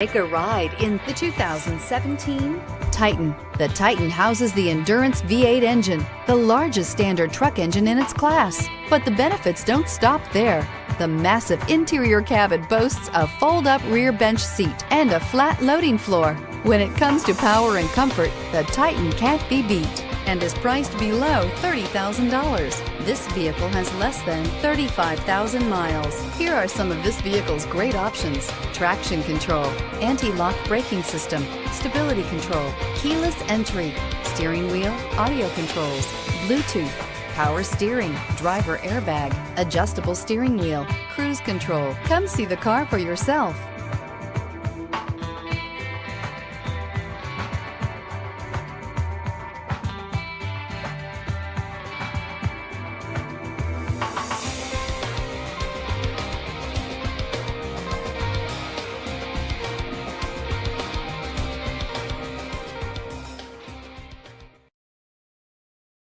Take a ride in the 2017 Titan. The Titan houses the Endurance V8 engine, the largest standard truck engine in its class. But the benefits don't stop there. The massive interior cabin boasts a fold-up rear bench seat and a flat loading floor. When it comes to power and comfort, the Titan can't be beat and is priced below $30,000. This vehicle has less than 35,000 miles. Here are some of this vehicle's great options: traction control, anti-lock braking system, stability control, keyless entry, steering wheel audio controls, Bluetooth, power steering, driver airbag, adjustable steering wheel, cruise control. Come see the car for yourself.